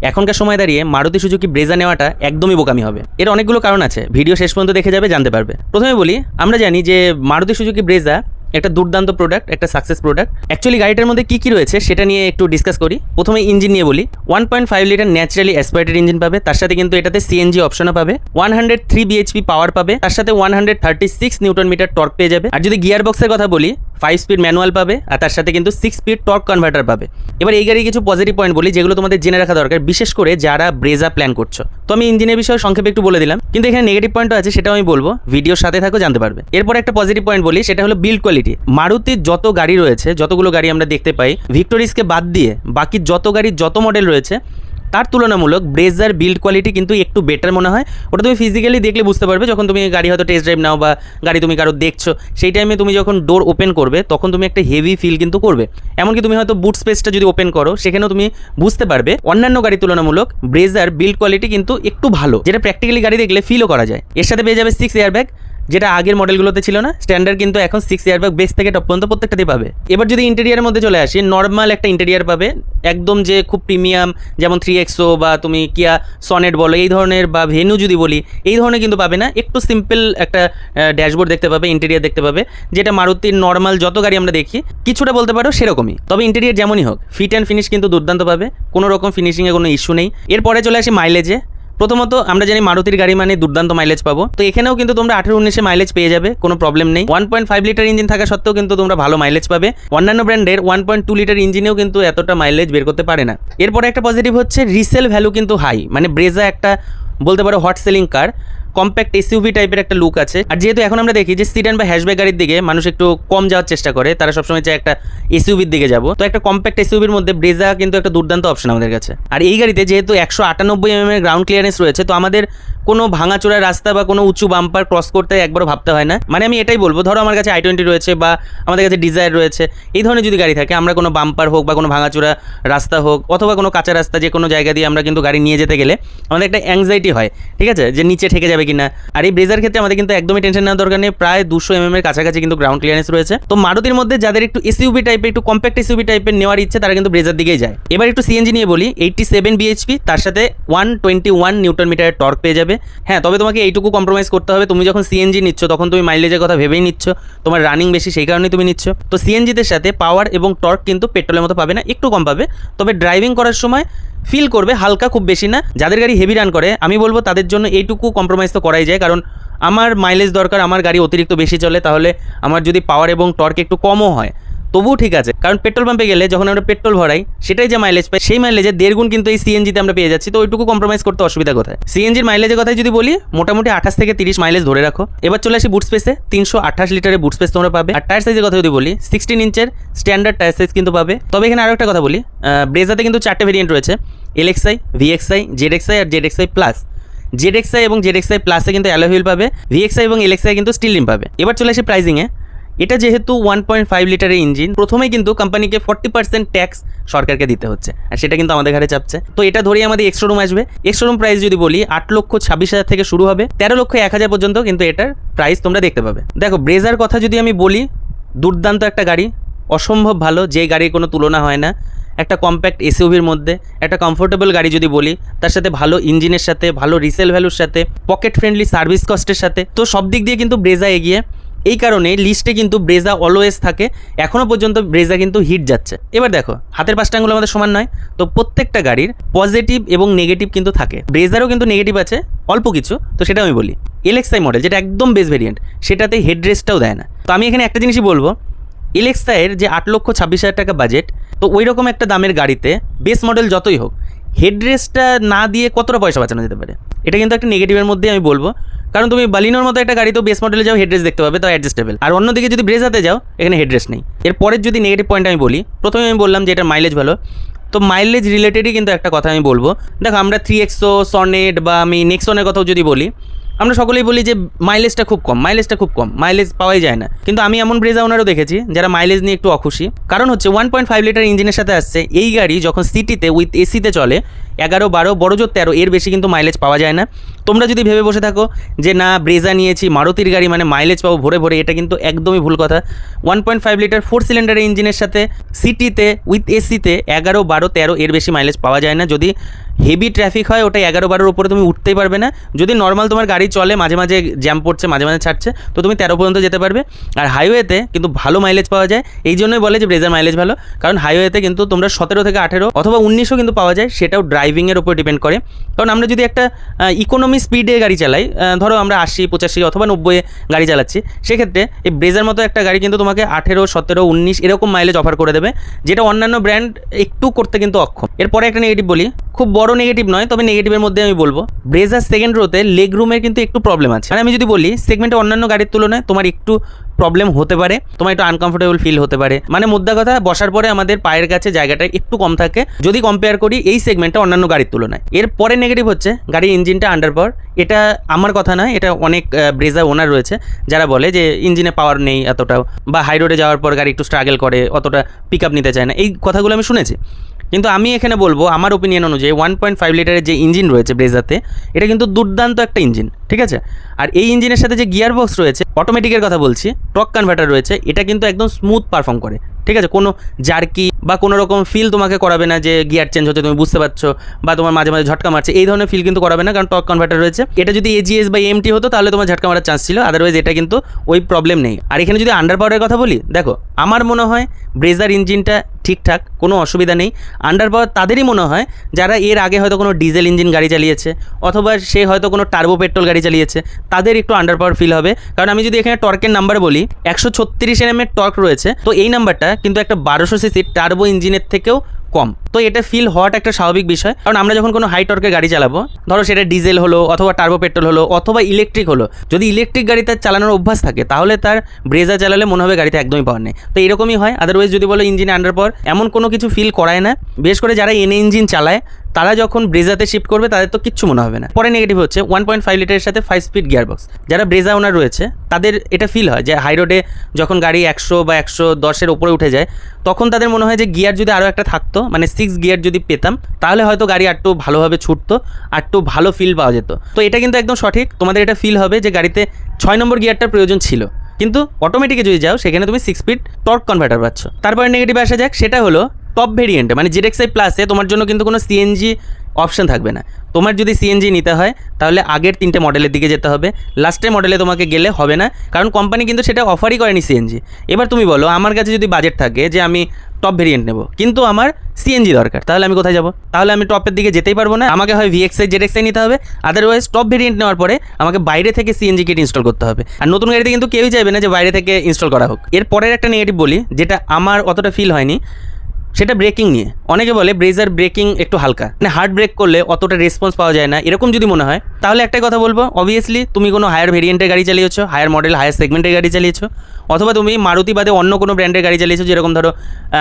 এখনকার সময় দাঁড়িয়ে মারুতি সুজুকি ব্রেজা নেওয়াটা একদমই বোকামি হবে। এর অনেকগুলো কারণ আছে, ভিডিও শেষ পর্যন্ত দেখে যাবে, জানতে পারবে। প্রথমে বলি, আমরা জানি যে মারুতি সুজুকি ব্রেজা একটা দুর্দান্ত প্রোডাক্ট, একটা সাকসেস প্রোডাক্ট। অ্যাকচুয়ালি গাড়িটার মধ্যে কী কী রয়েছে সেটা নিয়ে একটু ডিসকাস করি। প্রথমে ইঞ্জিন নিয়ে বলি। 1.5 লিটার ন্যাচারালি অ্যাসপারেটেড ইঞ্জিন পাবে, তার সাথে কিন্তু এটাতে সিএনজি অপশনও পাবে। 103 বিএইচপি পাওয়ার পাবে, তার সাথে 136 নিউটন মিটার টর্ক পেয়ে যাবে। আর যদি গিয়ার বক্সের কথা বলি, 5 স্পিড ম্যানুয়াল পাবে, আর তার সাথে কিন্তু 6 স্পিড টর্ক কনভার্টার পাবে। এবার এই গাড়ির কিছু পজিটিভ পয়েন্ট বলি, যেগুলো তোমাদের জেনে রাখা দরকার, বিশেষ করে যারা ব্রেজা প্ল্যান করছো। তো আমি ইঞ্জিনের বিষয়ে সংক্ষেপে একটু বলে দিলাম, কিন্তু এখানে নেগেটিভ পয়েন্টও আছে, সেটাও আমি বলবো, ভিডিওর সাথে থাকো, জানতে পারবে। এরপর একটা পজিটিভ পয়েন্ট বলি, সেটা হলো বিল্ড কোয়ালিটি। মারুতির যত গাড়ি রয়েছে, যতগুলো গাড়ি আমরা দেখতে পাই, ভিক্টোরিসকে বাদ দিয়ে বাকি যত গাড়ির যত মডেল রয়েছে, তার তুলনামূলক ব্রেজার বিল্ড কোয়ালিটি কিন্তু একটু বেটার মনে হয়। ওটা তুমি ফিজিক্যালি দেখলে বুঝতে পারবে, যখন তুমি গাড়ি হয়তো টেস্ট ড্রাইভ নাও বা গাড়ি তুমি কারো দেখছো, সেই টাইমে তুমি যখন ডোর ওপেন করবে তখন তুমি একটা হেভি ফিল কিন্তু করবে। এমনকি তুমি হয়তো বুট স্পেসটা যদি ওপেন করো, সেখানেও তুমি বুঝতে পারবে অন্যান্য গাড়ির তুলনামূলক ব্রেজার বিল্ড কোয়ালিটি কিন্তু একটু ভালো, যেটা প্র্যাকটিক্যালি গাড়ি দেখলে ফিলও করা যায়। এর সাথে পেয়ে যাবে 6 এয়ারব্যাগ, যেটা আগের মডেলগুলোতে ছিল না। স্ট্যান্ডার্ড কিন্তু এখন 6 এয়ারব্যাগ বেস থেকে টপ পর্যন্ত প্রত্যেকটাতেই পাবে। এবার যদি ইন্টেরিয়ারের মধ্যে চলে আসি, নর্মাল একটা ইন্টেরিয়ার পাবে, একদম যে খুব প্রিমিয়াম, যেমন 3XO বা তুমি কিয়া সনেট বলো এই ধরনের, বা ভেনু যদি বলি এই ধরনের কিন্তু পাবে না। একটু সিম্পল একটা ড্যাশবোর্ড দেখতে পাবে, ইন্টেরিয়ার দেখতে পাবে, যেটা মারুতির নর্মাল যত গাড়ি আমরা দেখি কিছুটা বলতে পারো সেরকমই। তবে ইন্টেরিয়ার যেমনই হোক, ফিট অ্যান্ড ফিনিশ কিন্তু দুর্দান্ত পাবে, কোনো রকম ফিনিশিংয়ে কোনো ইস্যু নেই। এরপরে চলে আসি মাইলেজে। প্রথমত আমরা জানি মারুতির গাড়ি মানে দুর্দান্ত মাইলেজ পাবো, তো এখানেও কিন্তু তোমরা 18-19 মাইলেজ পেয়ে যাবে, কোনো প্রবলেম নেই। 1.5 লিটার ইঞ্জিন থাকা সত্ত্বেও কিন্তু তোমরা ভালো মাইলেজ পাবে। অন্যান্য ব্র্যান্ডের 1.2 লিটার ইঞ্জিনেও কিন্তু এতটা মাইলেজ বের করতে পারে না। এরপরে একটা পজিটিভ হচ্ছে রিসেল ভ্যালু কিন্তু হাই, মানে ব্রেজা একটা বলতে পারো হট সেলিং কার, কম্প্যাক্ট এসইউভি টাইপের একটা লুক আছে। আর যেহেতু এখন আমরা দেখি যে সিডান বা হ্যাশব্যাক গাড়ির দিকে মানুষ একটু কম যাওয়ার চেষ্টা করে, তারা সবসময় চায় একটা এসইউভির দিকে যাবো, তো একটা কম্প্যাক্ট এসইউভির মধ্যে ব্রেজা কিন্তু একটা দুর্দান্ত অপশন আমাদের কাছে। আর এই গাড়িতে যেহেতু 198 mm এর গ্রাউন্ড ক্লিয়ারেন্স রয়েছে, তো আমাদের কোনো ভাঙাচোরা রাস্তা বা কোনো উঁচু বাম্পার ক্রস করতে একবারও ভাবতে হয় না। মানে আমি এটাই বলবো, ধরো আমার কাছে i20 রয়েছে বা আমাদের কাছে ডিজায়ার রয়েছে, এই ধরনের যদি গাড়ি থাকে, আমরা কোনো বাম্পার হোক বা কোনো ভাঙাচোরা রাস্তা হোক অথবা কোনো কাঁচা রাস্তা, যে কোনো জায়গা দিয়ে আমরা কিন্তু গাড়ি নিয়ে যেতে গেলে আমাদের একটা অ্যাংজাইটি হয়, ঠিক আছে, যে নিচে ঠেকে যাবে কিনা। আর এই ব্রেজার ক্ষেত্রে আমাদের কিন্তু একদমই টেনশন নেওয়ার দরকার নেই, প্রায় 200 mm এর কাছাকাছি কিন্তু গ্রাউন্ড ক্লিয়ারেন্স রয়েছে। তো মারুতির মধ্যে যাদের একটু এসইউভি টাইপের, একটু কম্প্যাক্ট এসইউভি টাইপের নেওয়ার ইচ্ছে, তারা কিন্তু ব্রেজার দিকেই যায়। এবার একটু সিএনজি নিয়ে বলি। 87 বিএইচপি, তার সাথে 121 নিউটন মিটারের টর্ক পেয়ে যাবে। হ্যাঁ, তবে তোমাকে এইটুকু কম্প্রোমাইজ করতে হবে, তুমি যখন সিএনজি নিচ্ছ তখন তুমি মাইলেজের কথা ভেবেই নিচ্ছ, তোমার রানিং বেশি সেই কারণেই তুমি নিচ্ছ। তো সিএনজিদের সাথে পাওয়ার এবং টর্ক কিন্তু পেট্রোলের মতো পাবে না, একটু কম পাবে, তবে ড্রাইভিং করার সময় ফিল করবে হালকা, খুব বেশি না। যাদের গাড়ি হেভি রান করে আমি বলবো তাদের জন্য এইটুকু কম্প্রোমাইজ তো করাই যায়, কারণ আমার মাইলেজ দরকার, আমার গাড়ি অতিরিক্ত বেশি চলে, তাহলে আমার যদি পাওয়ার এবং টর্ক একটু কমও হয় তবুও ঠিক আছে, কারণ পেট্রোল পাম্পে গেলে যখন আমরা পেট্রোল ভরাই সেটাই যে মাইলেজ পাই, সেই মাইলেজের 1.5 গুণ কিন্তু এই সিএনজিতে আমরা পেয়ে যাচ্ছি। তো ওইটুকু কম্প্রোমাইজ করতে অসুবিধা কোথায়? সিএনজির মাইলেজের কথাই যদি বলি, মোটামুটি 28 থেকে 30 মাইলেজ ধরে রাখো। এবার চলে আসি বুট স্পেসে। 328 লিটারের বুট স্পেস তোমরা পাবে। আর টায়ার সাইজের কথা যদি বলি, 16 ইঞ্চের স্ট্যান্ডার্ড টায়ার সাইজ কিন্তু পাবে। তবে এখানে আরও একটা কথা বলি, ব্রেজাতে কিন্তু 4টে ভেরিয়েন্ট রয়েছে, LXi, VXi, ZXi আর ZXi প্লাস। ZXi এবং ZXi প্লাসে কিন্তু অ্যালয় হুইল পাবে, VXi এবং LXi কিন্তু স্টিল রিম পাবে। এবার চলে আসি প্রাইজিংয়ে। এটা যেহেতু 1.5 লিটারের ইঞ্জিন, প্রথমেই কিন্তু কোম্পানিকে 40% ট্যাক্স সরকারকে দিতে হচ্ছে, আর সেটা কিন্তু আমাদের ঘাড়ে চাপছে। তো এটা ধরেই আমাদের এক্স শোরুম আসবে। এক্স শোরুম প্রাইস যদি বলি 8,26,000 থেকে শুরু হবে, 13,01,000 পর্যন্ত কিন্তু এটার প্রাইস তোমরা দেখতে পাবে। দেখো, ব্রেজার কথা যদি আমি বলি, দুর্দান্ত একটা গাড়ি, অসম্ভব ভালো, যে গাড়ির কোনো তুলনা হয় না। একটা কম্প্যাক্ট এসইউভির মধ্যে একটা কমফোর্টেবল গাড়ি যদি বলি, তার সাথে ভালো ইঞ্জিনের সাথে, ভালো রিসেল ভ্যালুর সাথে, পকেট ফ্রেন্ডলি সার্ভিস কস্টের সাথে, তো সব দিক দিয়ে কিন্তু ব্রেজা এগিয়ে। এই কারণে লিস্টে কিন্তু ব্রেজা অলওয়েজ থাকে, এখনও পর্যন্ত ব্রেজা কিন্তু হিট যাচ্ছে। এবার দেখো, হাতের 5টা আঙুল আমাদের সমান নয়, তো প্রত্যেকটা গাড়ির পজিটিভ এবং নেগেটিভ কিন্তু থাকে। ব্রেজারও কিন্তু নেগেটিভ আছে অল্প কিছু, তো সেটা আমি বলি। LXi মডেল, যেটা একদম বেস ভেরিয়েন্ট, সেটাতে হেডরেস্টটাও দেয় না। তো আমি এখানে একটা জিনিসই বলবো, LXi এর যে 8,26,000 টাকা বাজেট, তো ওই রকম একটা দামের গাড়িতে বেস মডেল যতই হোক, হেডরেস্টটা না দিয়ে কতটা পয়সা বাঁচানো যেতে পারে, এটা কিন্তু একটা নেগেটিভের মধ্যে আমি বলবো। কারণ তুমি বালিনোর মতো একটা গাড়ি তো বেস মডেলে যাও, হেডরেস্ট দেখতে পাবে, তাও অ্যাডজাস্টেবল। আর অন্যদিকে যদি ব্রেজাতে যাও, এখানে হেডরেস্ট নেই। এরপরের যদি নেগেটিভ পয়েন্ট আমি বলি, প্রথমে আমি বললাম যে এটা মাইলেজ ভালো, তো মাইলেজ রিলেটেডই কিন্তু একটা কথা আমি বলবো। দেখো, আমরা 3XO, সনেট বা আমি নেক্সনের কথাও যদি বলি, আমরা সকলেই বলি যে মাইলেজটা খুব কম, মাইলেজ পাওয়াই যায় না। কিন্তু আমি এমন ব্রেজা ওনারও দেখেছি যারা মাইলেজ নিয়ে একটু অখুশি। কারণ হচ্ছে 1.5 লিটার ইঞ্জিনের সাথে আসছে এই গাড়ি, যখন সিটিতে উইথ এসিতে চলে 11, 12, বড়জোর 13, এর বেশি কিন্তু মাইলেজ পাওয়া যায় না। তোমরা যদি ভেবে বসে থাকো যে না, ব্রেজা নিয়েছি মারুতির গাড়ি মানে মাইলেজ পাবো ভরে ভরে, এটা কিন্তু একদমই ভুল কথা। 1.5 লিটার 4 সিলিন্ডারের ইঞ্জিনের সাথে সিটিতে উইথ এসিতে 11, 12, 13 এর বেশি মাইলেজ পাওয়া যায় না, যদি হেভি ট্রাফিক হয় ওটা 11-12 উপরে তুমি উঠতেই পারবে না। যদি নর্মাল তোমার গাড়ি চলে, মাঝে মাঝে জ্যাম পড়ছে, মাঝে মাঝে ছাড়ছে, তো তুমি 13 পর্যন্ত যেতে পারবে। আর হাইওয়েতে কিন্তু ভালো মাইলেজ পাওয়া যায়। এই জন্যই বলে যে ব্রেজার মাইলেজ ভালো, কারণ হাইওয়েতে কিন্তু তোমরা 17 থেকে 18 অথবা 19ও কিন্তু পাওয়া যায়। সেটাও ড্রাইভিংয়ের উপর ডিপেন্ড করে। কারণ আমরা যদি একটা ইকোনমি স্পিডে গাড়ি চালাই, ধরো আমরা 80, 85 অথবা 90 গাড়ি চালাচ্ছি, সেক্ষেত্রে এই ব্রেজার মতো একটা গাড়ি কিন্তু তোমাকে 18, 17, 19 এরকম মাইলেজ অফার করে দেবে, যেটা অন্যান্য ব্র্যান্ড একটু করতে কিন্তু অক্ষম। এরপরে একটা নেগেটিভ বলি, খুব বড় নেগেটিভ নয়, তবে নেগেটিভের মধ্যে আমি বলবো ব্রেজার সেকেন্ড রোতে লেগ রুমের কিন্তু একটু প্রবলেম আছে। মানে আমি যদি বলি সেগমেন্টে অন্যান্য গাড়ির তুলনায় তোমার একটু প্রবলেম হতে পারে, তোমার একটু আনকমফোর্টেবল ফিল হতে পারে। মানে মোদ্দা কথা, বসার পরে আমাদের পায়ের কাছে জায়গাটা একটু কম থাকে যদি কম্পেয়ার করি এই সেগমেন্টটা অন্যান্য গাড়ির তুলনায়। এরপরে নেগেটিভ হচ্ছে গাড়ির ইঞ্জিনটা আন্ডার পাওয়ার। এটা আমার কথা নয়, এটা অনেক ব্রেজার ওনার রয়েছে যারা বলে যে ইঞ্জিনে পাওয়ার নেই এতটাও, বা হাই রোডে যাওয়ার পর গাড়ি একটু স্ট্রাগল করে, অতটা পিক আপ নিতে চায় না। এই কথাগুলো আমি শুনেছি। কিন্তু আমি এখানে বলবো আমার ওপিনিয়ন অনুযায়ী 1.5 লিটারের যে ইঞ্জিন রয়েছে ব্রেজাতে, এটা কিন্তু দুর্দান্ত একটা ইঞ্জিন, ঠিক আছে। আর এই ইঞ্জিনের সাথে যে গিয়ার বক্স রয়েছে, অটোমেটিকের কথা বলছি, টর্ক কনভার্টার রয়েছে, এটা কিন্তু একদম স্মুথ পারফর্ম করে, ঠিক আছে। কোনো জার্কি বা কোনো রকম ফিল তোমাকে করাবে না যে গিয়ার চেঞ্জ হচ্ছে তুমি বুঝতে পারছো, বা তোমার মাঝে মাঝে ঝটকা মারছে, এই ধরনের ফিল কিন্তু করাবে না, কারণ টর্ক কনভার্টার রয়েছে। এটা যদি এজিএস বা এমটি হতো তাহলে তোমার ঝটকা মারার চান্স ছিল, আদারওয়াইজ এটা কিন্তু ওই প্রবলেম নেই। আর এখানে যদি আন্ডার পাওয়ারের কথা বলি, দেখো আমার মনে হয় ব্রেজার ইঞ্জিনটা ঠিকঠাক, কোনো অসুবিধা নেই। আন্ডার পাওয়ার তাদেরই মনে হয় যারা এর আগে হয়তো কোনো ডিজেল ইঞ্জিন গাড়ি চালিয়েছে, অথবা সে হয়তো কোনো টার্বো পেট্রোল গাড়ি চালিয়েছে, তাদের একটু আন্ডার পাওয়ার ফিল হবে। কারণ আমি যদি এখানে টর্কের নাম্বার বলি, 136 Nm টর্ক রয়েছে, তো এই নাম্বারটা কিন্তু একটা 1200 সিসি টার্বো ইঞ্জিনের থেকেও কম। তো এটা ফিল হওয়াটা একটা স্বাভাবিক বিষয়, কারণ আমরা যখন কোনো হাই টর্কের গাড়ি চালাবো, ধরো সেটা ডিজেল হলো অথবা টার্বো পেট্রোল হলো অথবা ইলেকট্রিক হলো, যদি ইলেকট্রিক গাড়ি তার চালানোর অভ্যাস থাকে তাহলে তার ব্রেজা চালালে মনে হবে গাড়িতে একদমই পাওয়ার নেই। তো এরকমই হয়। আদারওয়াইজ যদি বলো ইঞ্জিনে আন্ডার পাওয়ার, এমন কোনো কিছু ফিল করায় না। বিশেষ করে যারা এনএ ইঞ্জিন চালায় তারা যখন ব্রেজাতে শিফট করবে তাদের তো কিচ্ছু মনে হবে না। পরে নেগেটিভ হচ্ছে 1.5 লিটারের সাথে 5 স্পিড গিয়ারবক্স। যারা ব্রেজা ওনার রয়েছে তাদের এটা ফিল হয় যে হাই রোডে যখন গাড়ি 100 বা 110-এর উপরে উঠে যায়, তখন তাদের মনে হয় যে গিয়ার যদি আরও একটা থাকতো, মানে 6 গিয়ার যদি পেতাম, তাহলে হয়তো গাড়ি আরটু ভালোভাবে ছুটতো, আরটু ভালো ফিল পাওয়া যেত। তো এটা কিন্তু একদম সঠিক, তোমাদের এটা ফিল হবে যে গাড়িতে 6 নম্বর গিয়ারটার প্রয়োজন ছিল। কিন্তু অটোমেটিকে যদি যাও সেখানে তুমি 6 স্পিড টর্ক কনভার্টার পাচ্ছ। তারপরে নেগেটিভ আসা যাক, সেটা হলো টপ ভেরিয়েন্টে মানে ZXi প্লাসে তোমার জন্য কিন্তু কোনো সিএনজি অপশান থাকবে না। তোমার যদি সিএনজি নিতে হয় তাহলে আগের 3টে মডেলের দিকে যেতে হবে, লাস্টের মডেলে তোমাকে গেলে হবে না, কারণ কোম্পানি কিন্তু সেটা অফারই করেনি সিএনজি। এবার তুমি বলো আমার কাছে যদি বাজেট থাকে যে আমি টপ ভেরিয়েন্ট নেব, কিন্তু আমার সিএনজি দরকার, তাহলে আমি কোথায় যাব? তাহলে আমি টপের দিকে যেতেই পারবো না। আমাকে হয় VXi ZXi নিতে হবে, আদারওয়াইজ টপ ভেরিয়েন্ট নেওয়ার পরে আমাকে বাইরে থেকে সিএনজি কিট ইনস্টল করতে হবে। আর নতুন গাড়িতে কিন্তু কেউই চাইবে না যে বাইরে থেকে ইনস্টল করা হোক। এর পরের একটা নেগেটিভ বলি, যেটা আমার অতটা ফিল হয়নি, সেটা ব্রেকিং নিয়ে। অনেকে বলে ব্রেজার ব্রেকিং একটু হালকা, মানে হার্ড ব্রেক করলে অতটা রেসপন্স পাওয়া যায় না। এরকম যদি মনে হয় তাহলে একটাই কথা বলবো, অবভিয়াসলি তুমি কোনো হায়ার ভেরিয়েন্টের গাড়ি চালিয়েছো, হায়ার মডেল হায়ার সেগমেন্টের গাড়ি চালিয়েছো, অথবা তুমি মারুতি বাদে অন্য কোনো ব্র্যান্ডের গাড়ি চালিয়েছো। যেরকম ধরো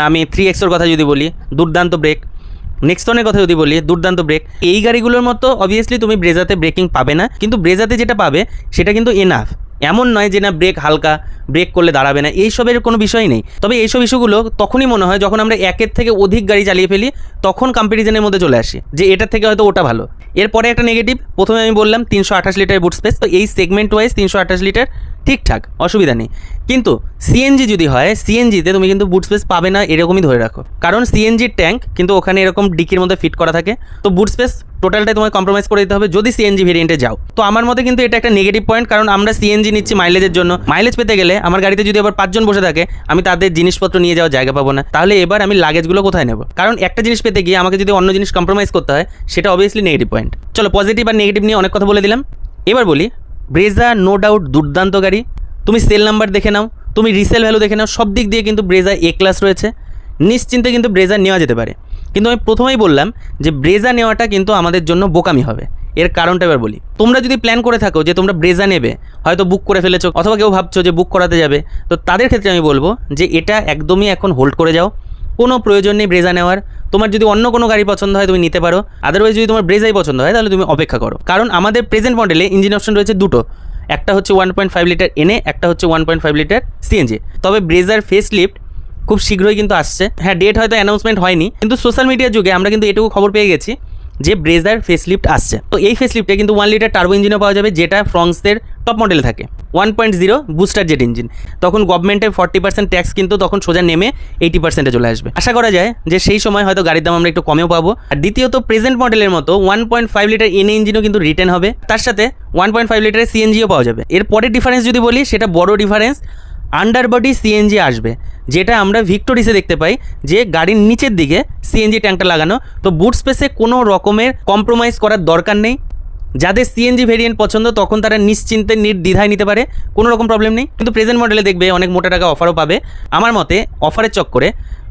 আমি 3XOর কথা যদি বলি, দুর্দান্ত ব্রেক। নেক্সটনের কথা যদি বলি, দুর্দান্ত ব্রেক। এই গাড়িগুলোর মতো অবভিয়াসলি তুমি ব্রেজাতে ব্রেকিং পাবে না, কিন্তু ব্রেজাতে যেটা পাবে সেটা কিন্তু এনাফ। এমন নয় যে না ব্রেক হালকা, ব্রেক করলে দাঁড়াবে না, এইসবের কোনো বিষয় নেই। তবে এইসব ইস্যুগুলো তখনই মনে হয় যখন আমরা একের থেকে অধিক গাড়ি চালিয়ে ফেলি, তখন কম্প্যারিজনের মধ্যে চলে আসি যে এটার থেকে হয়তো ওটা ভালো। এরপরে একটা নেগেটিভ, প্রথমে আমি বললাম 328 লিটার বুট স্পেস, তো এই সেগমেন্ট ওয়াইজ 328 লিটার ঠিকঠাক, অসুবিধা নেই। কিন্তু সিএনজি যদি হয়, সিএনজিতে তুমি কিন্তু বুট স্পেস পাবে না, এরকমই ধরে রাখো, কারণ সিএনজির ট্যাঙ্ক কিন্তু ওখানে এরকম ডিকির মধ্যে ফিট করা থাকে। তো বুট স্পেস টোটালটাই তোমায় কম্প্রোমাইজ করে দিতে হবে যদি সিএনজি ভেরিয়েন্টে যাও। তো আমার মতে কিন্তু এটা একটা নেগেটিভ পয়েন্ট, কারণ আমরা সিএনজি নিচ্ছি মাইলেজের জন্য। মাইলেজ পেতে গেলে আমার গাড়িতে যদি আবার 5 জন বসে থাকে, আমি তাদের জিনিসপত্র নিয়ে যাওয়ার জায়গা পাবো না, তাহলে এবার আমি লাগেজগুলো কোথায় নেব? কারণ একটা জিনিস পেতে গিয়ে আমাকে যদি অন্য জিনিস কম্প্রোমাইজ করতে হয়, সেটা অবভিয়াসলি নেগেটিভ পয়েন্ট। চলো পজিটিভ আর নেগেটিভ নিয়ে অনেক কথা বলে দিলাম, এবার বলি ব্রেজা নো ডাউট দুর্দান্ত গাড়ি। তুমি সেল নাম্বার দেখে নাও, তুমি রিসেল ভ্যালু দেখে নাও, সব দিক দিয়ে কিন্তু ব্রেজা এ ক্লাস রয়েছে, নিশ্চিন্তে কিন্তু ব্রেজা নেওয়া যেতে পারে। কিন্তু আমি প্রথমেই বললাম যে ব্রেজা নেওয়াটা কিন্তু আমাদের জন্য বোকামি হবে। এর কারণটা এবার বলি, তোমরা যদি প্ল্যান করে থাকো যে তোমরা ব্রেজা নেবে, হয়তো বুক করে ফেলেছো অথবা কেউ ভাবছো যে বুক করাতে যাবে, তো তাদের ক্ষেত্রে আমি বলবো যে এটা একদমই এখন হোল্ড করে যাও, কোনো প্রয়োজন নেই ব্রেজা নেওয়ার। তোমার যদি অন্য কোনো গাড়ি পছন্দ হয় তুমি নিতে পারো, আদারওয়াইজ যদি তোমার ব্রেজাই পছন্দ হয় তাহলে তুমি অপেক্ষা করো। কারণ আমাদের প্রেজেন্ট মডেলে ইঞ্জিন অপশন রয়েছে দুটো, একটা হচ্ছে 1.5 লিটার এনএ, একটা হচ্ছে 1.5 লিটার সিএনজি। তবে ব্রেজার ফেস লিফট খুব শীঘ্রই কিন্তু আসছে। হ্যাঁ, ডেট হয়তো অ্যানাউন্সমেন্ট হয়নি, কিন্তু সোশ্যাল মিডিয়ার যুগে আমরা কিন্তু এটুকু খবর পেয়ে গেছি যে ব্রেজার ফেস লিফট আসছে। তো এই ফেস লিফটে কিন্তু 1 লিটার টার্বো ইঞ্জিনও পাওয়া যাবে, যেটা ফ্রংসের টপ মডেলে থাকে। 1.0 বুস্টার জেট ইঞ্জিন, তখন গভর্নমেন্টের 40% ট্যাক্স কিন্তু তখন সোজা নেমে 80%-এ চলে আসবে। আশা করা যায় যে সেই সময় হয়তো গাড়ির দাম আমরা একটু কমেও পাবো। আর দ্বিতীয়ত প্রেজেন্ট মডেলের মতো 1.5 লিটার এনএ ইঞ্জিনও কিন্তু রিটার্ন হবে, তার সাথে 1.5 লিটারের সিএনজিও পাওয়া যাবে। এর পরের ডিফারেন্স যদি বলি, সেটা বড় ডিফারেন্স, আন্ডারবডি সিএনজি আসবে, যেটা আমরা ভিক্টোরিসে দেখতে পাই যে গাড়ির নিচের দিকে সিএনজি ট্যাঙ্কটা লাগানো। তো বুট স্পেসে কোনো রকমের কম্প্রোমাইজ করার দরকার নেই। যাদের সিএনজি ভেরিয়েন্ট পছন্দ তখন তারা নিশ্চিন্তে নির্দ্বিধায় নিতে পারে, কোনো রকম প্রবলেম নেই। কিন্তু প্রেজেন্ট মডেলে দেখবে অনেক মোটা টাকা অফারও পাবে। আমার মতে অফারের চক্করে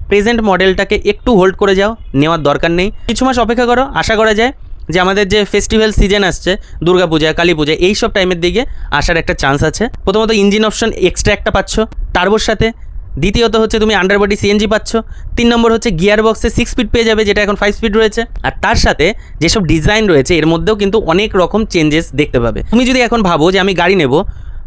প্রেজেন্ট মডেলটাকে একটু হোল্ড করে যাও, নেওয়ার দরকার নেই, কিছু মাস অপেক্ষা করো। আশা করা যায় যে আমাদের যে ফেস্টিভ্যাল সিজন আসছে, দুর্গাপূজা, কালী পূজা, এইসব টাইমের দিকে আসার একটা চান্স আছে। প্রথমত ইঞ্জিন অপশন এক্সট্রা একটা পাচ্ছ টার্বোর সাথে, দ্বিতীয়ত হচ্ছে তুমি আন্ডারবডি সিএনজি পাচ্ছ, 3 নম্বর হচ্ছে গিয়ার বক্সে 6 স্পিড পেয়ে যাবে, যেটা এখন 5 স্পিড রয়েছে। আর তার সাথে যেসব ডিজাইন রয়েছে এর মধ্যেও কিন্তু অনেক রকম চেঞ্জেস দেখতে পাবে। তুমি যদি এখন ভাবো যে আমি গাড়ি নেব,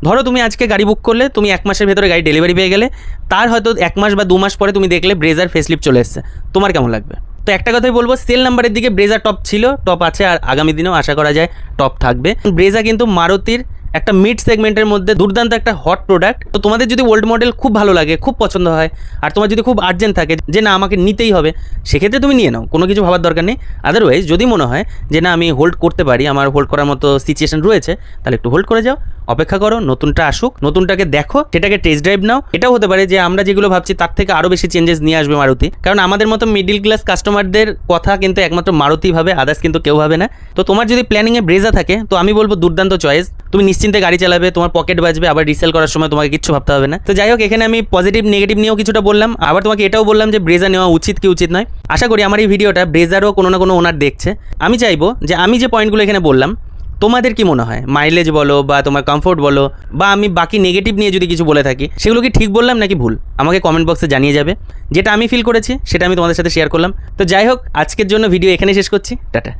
ধরো তুমি আজকে গাড়ি বুক করলে, তুমি 1 মাসের ভেতরে গাড়ি ডেলিভারি পেয়ে গেলে, তার হয়তো 1 মাস বা 2 মাস পরে তুমি দেখলে ব্রেজার ফেসলিফট চলে এসছে, তোমার কেমন লাগবে? তো একটা কথাই বলবো, সেল নাম্বারের দিকে ব্রেজা টপ ছিল, টপ আছে, আর আগামী দিনেও আশা করা যায় টপ থাকবে। ব্রেজা কিন্তু মারুতির একটা মিড সেগমেন্টের মধ্যে দুর্দান্ত একটা হট প্রোডাক্ট। তো তোমাদের যদি ওল্ড মডেল খুব ভালো লাগে, খুব পছন্দ হয়, আর তোমার যদি খুব আর্জেন্ট থাকে যে না আমাকে নিতেই হবে, সেক্ষেত্রে তুমি নিয়ে নাও, কোনো কিছু ভাবার দরকার নেই। আদারওয়াইজ যদি মনে হয় যে না আমি হোল্ড করতে পারি, আমার হোল্ড করার মতো সিচুয়েশন রয়েছে, তাহলে একটু হোল্ড করে যাও, অপেক্ষা করো, নতুনটা আসুক, নতুনটাকে দেখো, সেটাকে টেস্ট ড্রাইভ নাও। এটাও হতে পারে যে আমরা যেগুলো ভাবছি তার থেকে আরও বেশি চেঞ্জেস নিয়ে আসবে মারুতি, কারণ আমাদের মতো মিডিল ক্লাস কাস্টমারদের কথা কিন্তু একমাত্র মারুতি ভাবে, আদার্স কিন্তু কেউ ভাবে না। তো তোমার যদি প্ল্যানিংয়ে ব্রেজা থাকে, তো আমি বলবো দুর্দান্ত চয়েস, তুমি নিশ্চিন্তে গাড়ি চালাবে, তোমার পকেট বাজবে, আবার রিসেল করার সময় তোমাকে কিচ্ছু ভাবতে হবে না। তো যাই হোক, এখানে আমি পজিটিভ নেগেটিভ নিয়েও কিছুটা বললাম, আবার তোমাকে এটাও বললাম যে ব্রেজা নেওয়া উচিত কি উচিত নয়। আশা করি আমার এই ভিডিওটা ব্রেজারও কোনো না কোনো ওনার দেখছে। আমি চাইবো যে আমি যে পয়েন্টগুলো এখানে বললাম, তোমাদের কি মনে হয়, মাইলেজ বলো বা তোমার কমফোর্ট বলো, বা আমি বাকি নেগেটিভ নিয়ে যদি কিছু বলে থাকি, সেগুলো কি ঠিক বললাম নাকি ভুল, আমাকে কমেন্ট বক্সে জানিয়ে যাবে। যেটা আমি ফিল করেছি সেটা আমি তোমাদের সাথে শেয়ার করলাম। তো যাই হোক, আজকের জন্য ভিডিও এখানে শেষ করছি, টাটা।